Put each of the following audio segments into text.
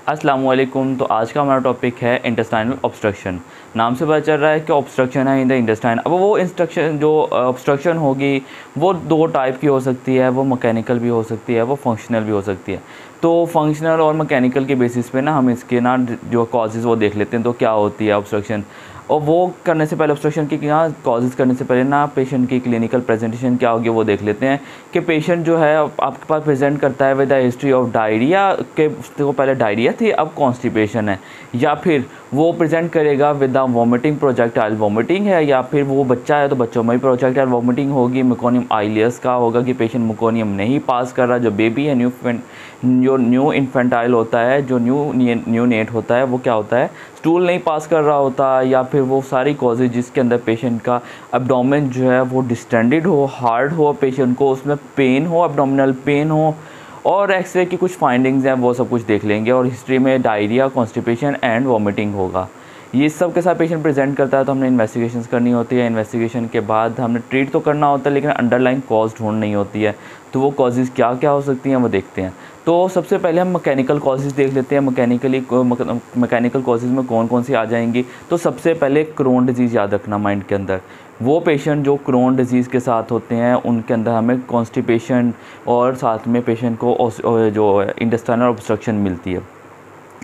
अस्सलाम वालेकुम। तो आज का हमारा टॉपिक है इंटेस्टाइनल ऑब्स्ट्रक्शन। नाम से पता चल रहा है कि ऑब्स्ट्रक्शन है इन द इंटेस्टाइन। अब वो इंस्ट्रक्शन जो ऑब्स्ट्रक्शन होगी वो दो टाइप की हो सकती है, वो मैकेनिकल भी हो सकती है, वो फंक्शनल भी हो सकती है। तो फंक्शनल और मैकेनिकल के बेसिस पे ना हम इसके ना जो कॉजेज़ वो देख लेते हैं, तो क्या होती है ऑब्स्ट्रक्शन। और वो करने से पहले ऑब्स्ट्रक्शन की क्या कॉजेज़ करने से पहले ना पेशेंट की क्लिनिकल प्रेजेंटेशन क्या होगी वो देख लेते हैं कि पेशेंट जो है आपके पास प्रेजेंट करता है with the history of diarrhoea के, उसको पहले डायरिया थी अब कॉन्स्टिपेशन है, या फिर वो प्रेजेंट करेगा with the vomiting, projectile vomiting है, या फिर वो बच्चा है तो बच्चों में भी प्रोजेक्टाइल वॉमिटिंग होगी। मेकोनियम आइलियस का होगा कि पेशेंट मेकोनियम नहीं पास कर रहा, जो बेबी है न्यू इन्फेंटाइल होता है, जो न्यू नेट होता है, वो क्या होता है स्टूल नहीं पास कर रहा होता, या फिर वो सारी कॉजेज जिसके अंदर पेशेंट का एब्डोमेन जो है वो डिस्टेंडेड हो, हार्ड हो, पेशेंट को उसमें पेन हो, एब्डोमिनल पेन हो, और एक्सरे की कुछ फाइंडिंग्स हैं वो सब कुछ देख लेंगे। और हिस्ट्री में डायरिया, कॉन्स्टिपेशन एंड वॉमिटिंग होगा। ये सब के साथ पेशेंट प्रेजेंट करता है तो हमने इन्वेस्टिगेशंस करनी होती है। इन्वेस्टिगेशन के बाद हमने ट्रीट तो करना होता है, लेकिन अंडरलाइन कॉज ढूंढनी होती है। तो वो कॉजेज़ क्या क्या हो सकती हैं वो देखते हैं। तो सबसे पहले हम मैकेनिकल कॉजेज़ देख लेते हैं। मैकेनिकल कॉजेज़ में कौन कौन सी आ जाएंगी। तो सबसे पहले क्रोन डिजीज़ याद रखना माइंड के अंदर। वो पेशेंट जो क्रोन डिजीज़ के साथ होते हैं उनके अंदर हमें कॉन्स्टिपेशन और साथ में पेशेंट को जो इंटेस्टाइनल ऑब्स्ट्रक्शन मिलती है,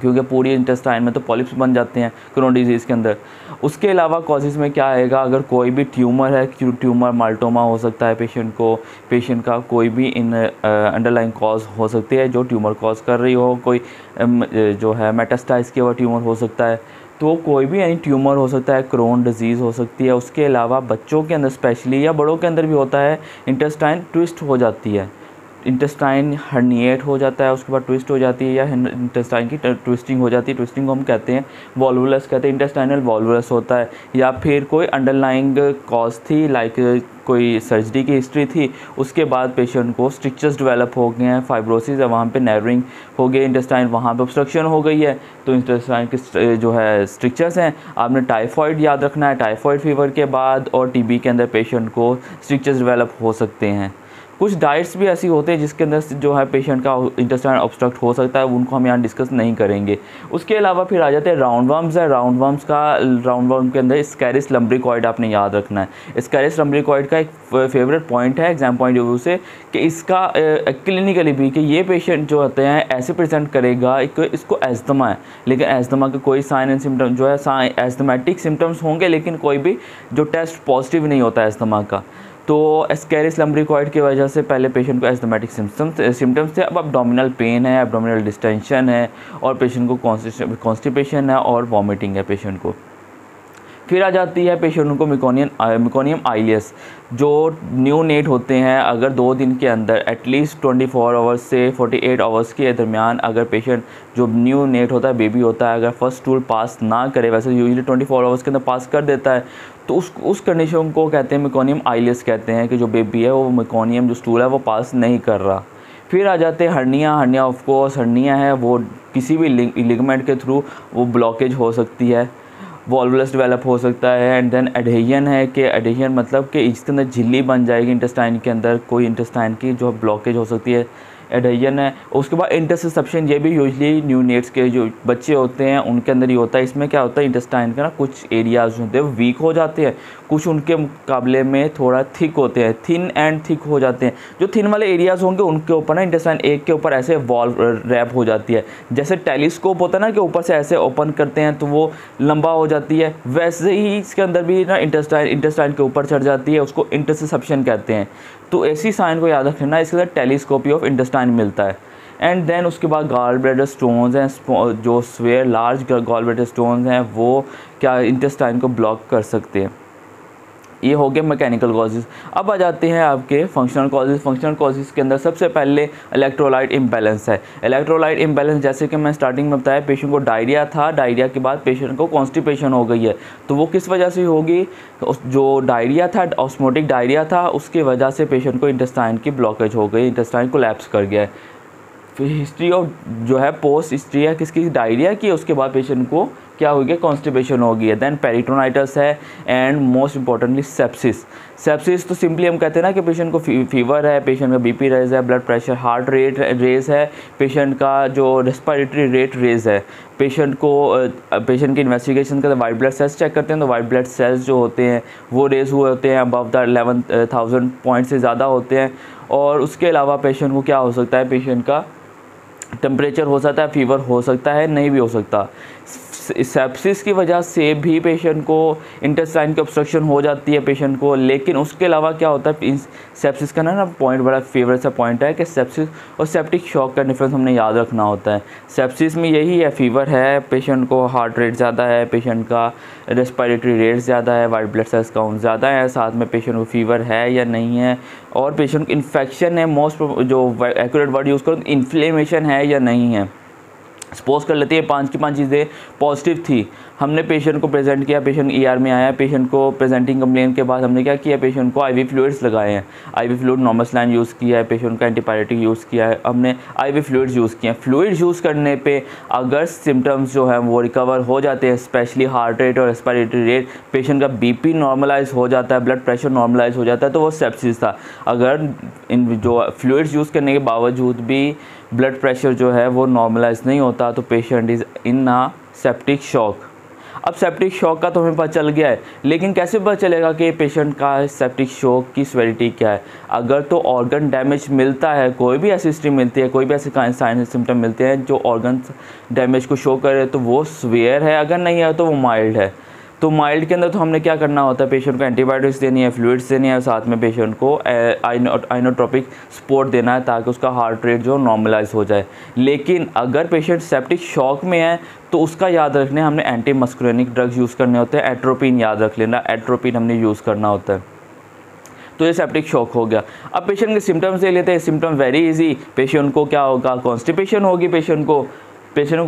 क्योंकि पूरी इंटेस्टाइन में तो पॉलिप्स बन जाते हैं क्रोन डिजीज़ के अंदर। उसके अलावा कॉजेज़ में क्या आएगा, अगर कोई भी ट्यूमर है, ट्यूमर माल्टोमा हो सकता है पेशेंट का कोई भी इन अंडरलाइन कॉज हो सकती है जो ट्यूमर कॉज कर रही हो। कोई जो है मेटास्टाइज किया हुआ ट्यूमर हो सकता है, तो कोई भी यानी ट्यूमर हो सकता है, क्रोन डिजीज़ हो सकती है। उसके अलावा बच्चों के अंदर स्पेशली या बड़ों के अंदर भी होता है, इंटेस्टाइन ट्विस्ट हो जाती है, इंटेस्टाइन हर्निएट हो जाता है, उसके बाद ट्विस्ट हो जाती है, या इंटेस्टाइन की ट्विस्टिंग हो जाती है। ट्विस्टिंग को हम कहते हैं वॉल्वुलस कहते हैं, इंटेस्टाइनल वॉल्वुलस होता है। या फिर कोई अंडरलाइंग कॉज थी, लाइक कोई सर्जरी की हिस्ट्री थी, उसके बाद पेशेंट को स्ट्रिक्चर्स डेवलप हो गए हैं, फाइब्रोसिस है, वहाँ पे नैरोइंग हो गई इंटेस्टाइन, वहाँ पे ऑब्स्ट्रक्शन हो गई है, तो इंटेस्टाइन के जो है स्ट्रिक्चर्स हैं। आपने टाइफॉइड याद रखना है, टाइफॉइड फीवर के बाद और टीबी के अंदर पेशेंट को स्ट्रिक्चर्स डेवलप हो सकते हैं। कुछ डाइट्स भी ऐसी होते हैं जिसके अंदर जो है पेशेंट का इंटेस्टाइन ऑब्स्ट्रक्ट हो सकता है, उनको हम यहाँ डिस्कस नहीं करेंगे। उसके अलावा फिर आ जाते हैं राउंड वर्म्स है। राउंड वर्म के अंदर स्कैरिस लम्ब्रिकॉइड आपने याद रखना है। स्कैरिस लम्ब्रिकॉइड का एक फेवरेट पॉइंट है एग्जाम पॉइंट ऑफ व्यू से कि इसका क्लिनिकली भी कि ये पेशेंट जो होते हैं ऐसे प्रेजेंट करेगा, इसको एस्थमा है, लेकिन एस्थमा के कोई साइन एंड सिम्टम जो है एस्थमेटिक सिम्टम्स होंगे, लेकिन कोई भी जो टेस्ट पॉजिटिव नहीं होता है एस्थमा का। तो स्कैरिस लम्ब्रिकॉइड की वजह से पहले पेशेंट को एस्थमेटिक सिम्टम्स थे, अब एब्डोमिनल पेन है, एब्डोमिनल डिस्टेंशन है, और पेशेंट को कॉन्स्टिपेशन है और वॉमिटिंग है पेशेंट को। फिर आ जाती है पेशेंट को मेकोनियम आइलियस। जो न्यू नेट होते हैं, अगर 2 दिन के अंदर एटलीस्ट 24 आवर्स से 48 आवर्स के दरमियान अगर पेशेंट जो न्यू नेट होता है, बेबी होता है, अगर फर्स्ट स्टूल पास ना करे, वैसे यूजुअली 24 आवर्स के अंदर पास कर देता है, तो उस कंडीशन को कहते हैं मेकोनियम आइलियस कहते हैं, कि जो बेबी है वो मेकोनियम जो स्टूल है वो पास नहीं कर रहा। फिर आ जाते हैं हर्निया ऑफ कोर्स हर्निया है वो किसी भी लिगामेंट के थ्रू वो ब्लॉकेज हो सकती है, वॉल्वुलस डेवलप हो सकता है। एंड देन एडहेजन है कि एडहेजन मतलब कि इसके अंदर झिल्ली बन जाएगी इंटेस्टाइन के अंदर, कोई इंटेस्टाइन की जो ब्लॉकेज हो सकती है, एडहेजन है। उसके बाद इंटरसेप्शन, ये भी यूजली न्यू नेट्स के जो बच्चे होते हैं उनके अंदर ही होता है। इसमें क्या होता है, इंटेस्टाइन का ना कुछ एरियाज होते हैं वो वीक हो जाते हैं, कुछ उनके मुकाबले में थोड़ा थिक होते हैं, थिन एंड थिक हो जाते हैं। जो थिन वाले एरियाज़ होंगे उनके ऊपर ना इंटेस्टाइन एक के ऊपर ऐसे वॉल रैप हो जाती है, जैसे टेलीस्कोप होता है ना कि ऊपर से ऐसे ओपन करते हैं तो वो लंबा हो जाती है, वैसे ही इसके अंदर भी ना इंटेस्टाइन के ऊपर चढ़ जाती है, उसको इंटरसेप्शन कहते हैं। तो ऐसी साइन को याद रखना, इसके अंदर टेलीस्कोपी ऑफ इंटेस्टाइन मिलता है। एंड देन उसके बाद गॉल ब्लैडर स्टोन्स हैं, जो स्वेयर लार्ज गॉल ब्लैडर स्टोन्स हैं वो क्या इंटेस्टाइन को ब्लॉक कर सकते हैं। ये हो गए मैकेनिकल कॉजेज़। अब आ जाते हैं आपके फंक्शनल कॉजेज़। फंक्शनल कॉजेज़ के अंदर सबसे पहले इलेक्ट्रोलाइट इम्बैलेंस है। इलेक्ट्रोलाइट इम्बैलेंस जैसे कि मैं स्टार्टिंग में बताया, पेशेंट को डायरिया था, डायरिया के बाद पेशेंट को कॉन्स्टिपेशन हो गई है, तो वो किस वजह से होगी, जो डायरिया था, ऑस्मोटिक डायरिया था, उसकी वजह से पेशेंट को इंटेस्टाइन की ब्लॉकेज हो गई, इंटेस्टाइन कोलैप्स कर गया है। फिर हिस्ट्री ऑफ जो है पोस्ट हिस्ट्री है किसकी, डायरिया की, उसके बाद पेशेंट को क्या हो गया, कॉन्स्टिपेशन हो गई है। देन पेरिटोनाइटिस है and most importantly sepsis. Sepsis तो सिंपली हम कहते हैं ना कि पेशेंट को फीवर है, पेशेंट का बीपी रेज है, blood pressure heart rate raise है, पेशेंट का जो रेस्पिरेटरी रेट रेज है, पेशेंट की इन्वेस्टिगेशन का वाइट ब्लड सेल्स चेक करते हैं तो वाइट ब्लड सेल्स जो होते हैं वो रेज हुए होते हैं, अबव द 11,000 पॉइंट से ज़्यादा होते हैं। और उसके अलावा पेशेंट को क्या हो सकता है, पेशेंट का टेम्परेचर हो सकता है, फीवर हो सकता है, नहीं भी हो सकता। सेप्सिस की वजह से भी पेशेंट को इंटेस्टाइन की ऑब्स्ट्रक्शन हो जाती है पेशेंट को। लेकिन उसके अलावा क्या होता है, सेप्सिस का ना पॉइंट बड़ा फेवरेट सा पॉइंट है कि सेप्सिस और सेप्टिक शॉक का डिफरेंस हमने याद रखना होता है। सेप्सिस में यही है, फीवर है, पेशेंट को हार्ट रेट ज़्यादा है, पेशेंट का रेस्पिरेटरी रेट ज़्यादा है, वाइट ब्लड सेल्स काउंट ज़्यादा है, साथ में पेशेंट को फीवर है या नहीं है, और पेशेंट को इन्फेक्शन है, मोस्ट जो एक्यूरेट वर्ड यूज़ करो, इन्फ्लेमेशन है या नहीं है। सपोज कर लेते हैं 5 की 5 चीज़ें पॉजिटिव थी, हमने पेशेंट को प्रेजेंट किया, पेशेंट ईआर में आया, पेशेंट को प्रेजेंटिंग कंप्लेन के बाद हमने क्या किया, पेशेंट को आईवी फ्लूइड्स लगाए हैं, IV fluid normal saline use किया है, पेशेंट का एंटीबायोटिक यूज़ किया है, हमने आईवी फ्लूइड्स यूज़ किए हैं। फ्लूइड्स यूज़ करने पे अगर सिम्टम्स जो हैं वो रिकवर हो जाते हैं, स्पेशली हार्ट रेट और रेस्पिरेटरी रेट, पेशेंट का बीपी नॉर्मलाइज हो जाता है, ब्लड प्रेशर नॉर्मलाइज हो जाता है, तो वो सेप्सिस था। अगर इन जो फ्लूइड्स यूज़ करने के बावजूद भी ब्लड प्रेशर जो है वो नॉर्मलाइज नहीं होता तो patient is in a septic shock. अब सेप्टिक शॉक का तो हमें पता चल गया है, लेकिन कैसे पता चलेगा कि पेशेंट का सेप्टिक शॉक की सेवेरिटी क्या है। अगर तो ऑर्गन डैमेज मिलता है, कोई भी ऐसी हिस्ट्री मिलती है, कोई भी ऐसे साइन सिम्टम मिलते हैं जो ऑर्गन डैमेज को शो करे तो वो सीवियर है, अगर नहीं है तो वो माइल्ड है। तो माइल्ड के अंदर तो हमने क्या करना होता है, पेशेंट को एंटीबायोटिक्स देनी है, फ्लूइड्स देनी है, साथ में पेशेंट को आइनोट्रोपिक सपोर्ट देना है ताकि उसका हार्ट रेट जो नॉर्मलाइज हो जाए। लेकिन अगर पेशेंट सेप्टिक शॉक में है तो उसका याद रखने हमने एंटी मस्कुलिनिक ड्रग्स यूज़ करने होते हैं। एट्रोपिन याद रख लेना, एट्रोपिन हमने यूज़ करना होता है। तो ये सेप्टिक शॉक हो गया। अब पेशेंट के सिम्टम्स ले लेते हैं। सिम्टम वेरी इजी, पेशेंट को क्या होगा, कॉन्स्टिपेशन होगी, पेशेंट को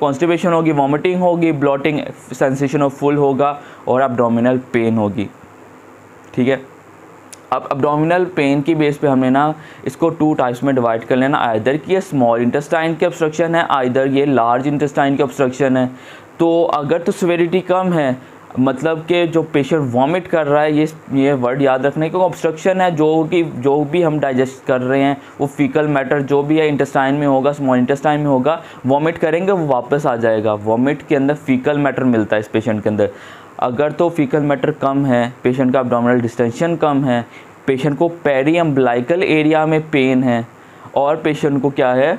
कॉन्स्टिपेशन होगी, वॉमिटिंग होगी, ब्लॉटिंग सेंसेशन ऑफ फुल होगा और एब्डोमिनल पेन होगी। ठीक है, अब एब्डोमिनल पेन की बेस पे हमने ना इसको 2 टाइप्स में डिवाइड कर लेना, आइदर कि ये स्मॉल इंटेस्टाइन की ऑब्स्ट्रक्शन है, आइदर ये लार्ज इंटेस्टाइन की ऑब्स्ट्रक्शन है। तो अगर तो सिविरिटी कम है, मतलब कि जो पेशेंट वॉमिट कर रहा है, ये वर्ड याद रखने क्योंकि ऑब्स्ट्रक्शन है जो भी हम डाइजेस्ट कर रहे हैं वो फीकल मैटर जो भी है इंटेस्टाइन में होगा, स्मॉल इंटेस्टाइन में होगा, वॉमिट करेंगे वो वापस आ जाएगा। वॉमिट के अंदर फीकल मैटर मिलता है इस पेशेंट के अंदर। अगर तो फीकल मैटर कम है, पेशेंट का एब्डोमिनल डिस्टेंशन कम है, पेशेंट को पेरी अम्बिलिकल एरिया में पेन है, और पेशेंट को क्या है,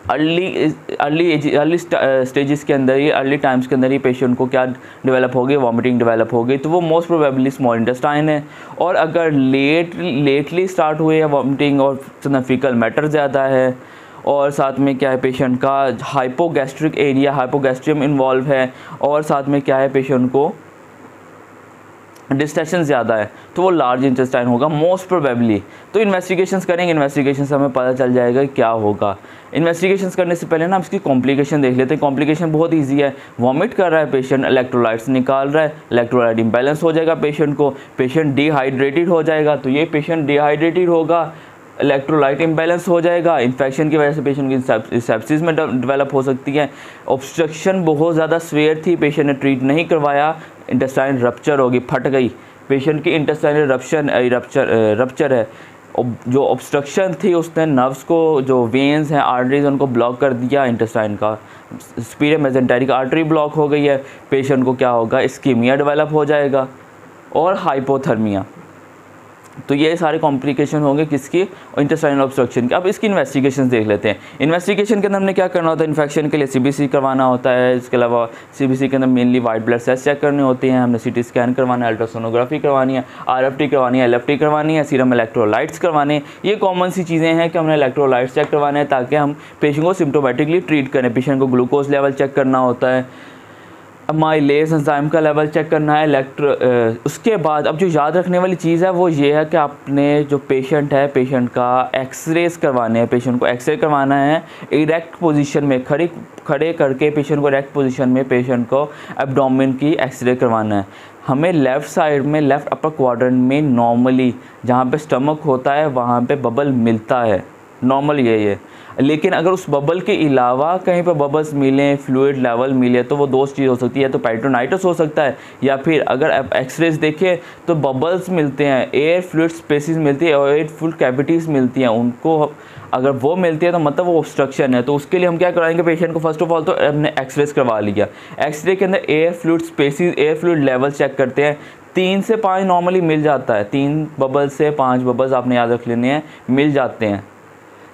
अर्ली स्टेजेस के अंदर ही, अर्ली टाइम्स के अंदर ही पेशेंट को क्या डेवलप होगी, वॉमिटिंग डेवलप होगी, तो वो मोस्ट प्रोबेबली स्मॉल इंटेस्टाइन है। और अगर लेटली स्टार्ट हुए है वॉमिटिंग और फीकल मैटर ज़्यादा है, और साथ में क्या है, पेशेंट का हाइपोगैस्ट्रिक एरिया, हाइपोगैस्ट्रियम इन्वॉल्व है, और साथ में क्या है, पेशेंट को डिस्टेंशन ज़्यादा है, तो वो लार्ज इंटेस्टाइन होगा मोस्ट प्रोबेबली। तो इन्वेस्टिगेशंस करेंगे, इन्वेस्टिगेशन से हमें पता चल जाएगा क्या होगा। इन्वेस्टिगेशंस करने से पहले ना हम इसकी कॉम्प्लिकेशन देख लेते हैं। कॉम्प्लिकेशन बहुत इजी है, वॉमिट कर रहा है पेशेंट, इलेक्ट्रोलाइट्स निकाल रहा है, इलेक्ट्रोलाइट इम्बैलेंस हो जाएगा पेशेंट को, पेशेंट डिहाइड्रेटेड हो जाएगा, तो ये पेशेंट डिहाइड्रेटेड होगा, इलेक्ट्रोलाइट इम्बैलेंस हो जाएगा, इन्फेक्शन की वजह से पेशेंट की सेप्सिस में डेवलप हो सकती है। ऑब्स्ट्रक्शन बहुत ज़्यादा सीवियर थी, पेशेंट ने ट्रीट नहीं करवाया, इंटेस्टाइन रप्चर होगी, फट गई, पेशेंट की इंटेस्टाइनल रप्चर है। जो ऑब्स्ट्रक्शन थी उसने नर्व्स को, जो वेन्स हैं, आर्टरीज, उनको ब्लॉक कर दिया, इंटेस्टाइन का सुपीरियर मेसेंटेरिक आर्टरी ब्लॉक हो गई है, पेशेंट को क्या होगा, इस्कीमिया डेवलप हो जाएगा और हाइपोथर्मिया। तो ये सारे कॉम्प्लिकेशन होंगे किसकी, इंटेस्टाइनल ऑब्स्ट्रक्शन के। अब इसकी इन्वेस्टिगेशन देख लेते हैं। इन्वेस्टिगेशन के अंदर हमने क्या करना होता है, इन्फेक्शन के लिए सीबीसी करवाना होता है, इसके अलावा सीबीसी के अंदर mainly white blood cells check करने होते हैं, हमने सीटी स्कैन करवाना है, अल्ट्रासोनोग्राफी करवानी है, आरएफटी करवानी है, एलएफटी करवानी है, सीरम इलेक्ट्रोलाइट्स करवाने। ये कॉमन सी चीज़ें हैं कि हमने इलेक्ट्रोलाइट्स चेक करवाने हैं ताकि हम पेशेंट को सिम्टोमेटिकली ट्रीट करें। पेशेंट को ग्लूकोज लेवल चेक करना होता है, अमाइलेज एंजाइम का लेवल चेक करना है, उसके बाद अब जो याद रखने वाली चीज़ है वो ये है कि आपने जो पेशेंट है, पेशेंट का एक्सरेज करवाने हैं, पेशेंट को एक्सरे करवाना है इरेक्ट पोजीशन में, खड़े करके पेशेंट को इरेक्ट पोजीशन में पेशेंट को एब्डोमेन की एक्सरे करवाना है। हमें लेफ़्ट साइड में, लेफ़्ट अपर क्वाड्रेंट में नॉर्मली जहाँ पे स्टमक होता है वहाँ पे बबल मिलता है, नॉर्मल यही है। लेकिन अगर उस बबल के अलावा कहीं पर बबल्स मिलें, फ्लूइड लेवल मिले, तो वो दो चीज़ हो सकती है, तो पेरिटोनाइटिस हो सकता है, या फिर अगर आप एक्सरेज देखें तो बबल्स मिलते हैं, एयर फ्लूइड स्पेसिस मिलती है और एयर फ्लूइड कैविटीज़ मिलती हैं, उनको अगर वो मिलती है तो मतलब वो ऑब्स्ट्रक्शन है। तो उसके लिए हम क्या कराएंगे, पेशेंट को फर्स्ट ऑफ ऑल तो हमने एक्सरेज करवा लिया। एक्सरे के अंदर air fluid spaces, air fluid level check करते हैं। 3 से 5 नॉर्मली मिल जाता है, 3 बबल्स से 5 बबल्स आपने याद रख लेने हैं, मिल जाते हैं।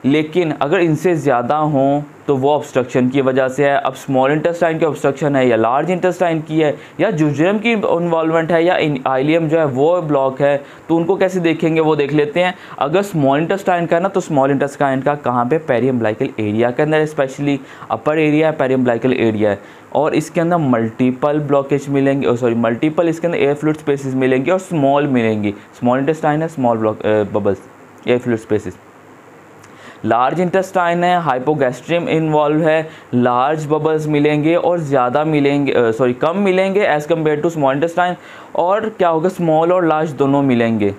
लेकिन अगर इनसे ज़्यादा हों तो वो ऑब्स्ट्रक्शन की वजह से है। अब स्मॉल इंटेस्टाइन की ऑब्स्ट्रक्शन है या लार्ज इंटेस्टाइन की है या जुजरम की इन्वॉल्वमेंट है या आइलियम जो है वो ब्लॉक है, तो उनको कैसे देखेंगे वो देख लेते हैं। अगर स्मॉल इंटेस्टाइन का है ना, तो स्मॉल इंटेस्टाइन का कहाँ पे, पेरियम्बलाइकल एरिया के अंदर, स्पेशली अपर एरिया है, पेरियम्बलाइकल एरिया है, और इसके अंदर मल्टीपल ब्लॉकेज मिलेंगे, मल्टीपल इसके अंदर एयर फ्लूइड स्पेसिस मिलेंगी और स्मॉल मिलेंगी। स्मॉल इंटेस्टाइन है, small block bubbles, air fluid spaces. Large intestine है, हाइपोगैस्ट्रियम इन्वॉल्व है, लार्ज बबल्स मिलेंगे और ज़्यादा मिलेंगे, कम मिलेंगे as compare to small intestine, और क्या होगा, स्मॉल और लार्ज दोनों मिलेंगे।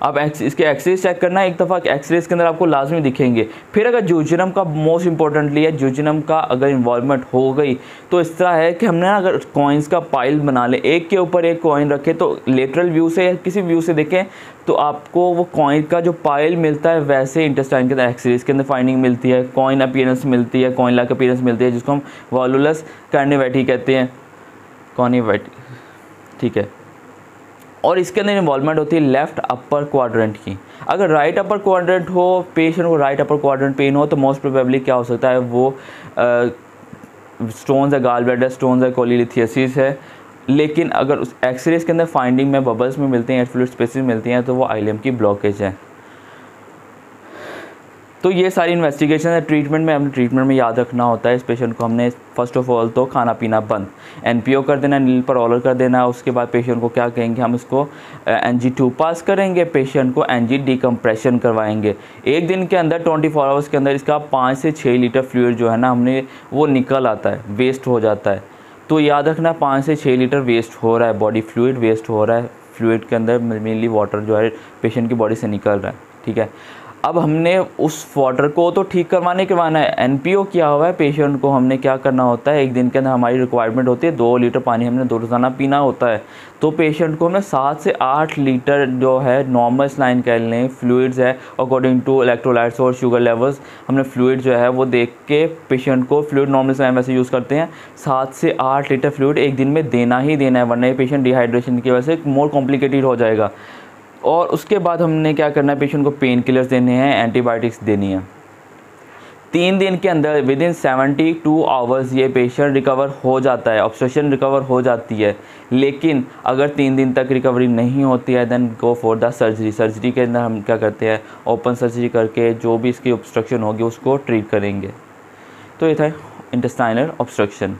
अब इसके एक्सरेज चेक करना है, एक दफ़ा एक्सरेज के अंदर आपको लाजमी दिखेंगे। फिर अगर जूजिनम का मोस्ट इंपॉर्टेंटली है, जूजिनम का अगर इन्वॉल्वमेंट हो गई तो इस तरह है कि हमने ना अगर कॉइन्स का पाइल बना ले, एक के ऊपर एक कॉइन रखे, तो लेटरल व्यू से या किसी व्यू से देखें तो आपको वो कॉइन का जो पाइल मिलता है वैसे इंटेस्टाइन के अंदर एक्सरेज के अंदर फाइंडिंग मिलती है, कॉइन अपीयरेंस मिलती है, कॉइन लाइक अपीयरेंस मिलती है, जिसको हम वॉलुलस कार्निवेटी कहते हैं, कॉर्निवेटी, ठीक है। और इसके अंदर इन्वॉल्वमेंट होती है लेफ़्ट अपर क्वाड्रेंट की। अगर राइट अपर क्वाड्रेंट हो, पेशेंट को राइट अपर क्वाड्रेंट पेन हो, तो मोस्ट प्रोबेबली क्या हो सकता है, वो स्टोन्स है, गाल ब्लैडर स्टोन्स है, कोलीलिथियसिस है। लेकिन अगर उस एक्सरेज के अंदर फाइंडिंग में बबल्स में मिलते हैं, एयर फ्लूइड स्पेसिस मिलती हैं, तो वो आइलियम की ब्लॉकेज है। तो ये सारी इन्वेस्टिगेशन है। ट्रीटमेंट में हमने ट्रीटमेंट में याद रखना होता है, इस पेशेंट को हमने फर्स्ट ऑफ ऑल तो खाना पीना बंद, NPO कर देना, नील पर ऑलर कर देना। उसके बाद पेशेंट को क्या कहेंगे, हम इसको NG2 पास करेंगे, पेशेंट को NG डिकम्प्रेशन करवाएंगे। एक दिन के अंदर 24 आवर्स के अंदर इसका 5 से 6 लीटर फ्लूइड जो है ना, हमने वो निकल आता है, वेस्ट हो जाता है। तो याद रखना 5 से 6 लीटर वेस्ट हो रहा है, बॉडी फ्लूइड वेस्ट हो रहा है, फ्लूइड के अंदर मेनली वाटर जो है पेशेंट की बॉडी से निकल रहा है, ठीक है। अब हमने उस वाटर को तो ठीक करवाना है, NPO किया हुआ है, पेशेंट को हमने क्या करना होता है, एक दिन के अंदर हमारी रिक्वायरमेंट होती है 2 लीटर पानी हमने रोज़ाना पीना होता है। तो पेशेंट को हमें 7 से 8 लीटर जो है नॉर्मल सलाइन कह लें, फ्लूइड्स है, अकॉर्डिंग टू इलेक्ट्रोलाइट्स और शुगर लेवल्स, हमने फ्लूइड जो है वो देख के पेशेंट को, फ्लूइड नॉर्मल सलाइन वैसे यूज़ करते हैं, 7 से 8 लीटर फ्लूइड एक दिन में देना ही देना है, वरना ये पेशेंट डिहाइड्रेशन की वजह से मोर कॉम्प्लिकेटेड हो जाएगा। और उसके बाद हमने क्या करना है, पेशेंट को पेन किलर्स देने हैं, एंटीबायोटिक्स देनी है। 3 दिन के अंदर विदिन 72 आवर्स ये पेशेंट रिकवर हो जाता है, ऑब्स्ट्रक्शन रिकवर हो जाती है। लेकिन अगर 3 दिन तक रिकवरी नहीं होती है, then go for the surgery. Surgery के अंदर हम क्या करते हैं, ओपन सर्जरी करके जो भी इसकी ऑब्स्ट्रक्शन होगी उसको ट्रीट करेंगे। तो ये था इंटेस्टाइनल ऑब्स्ट्रक्शन।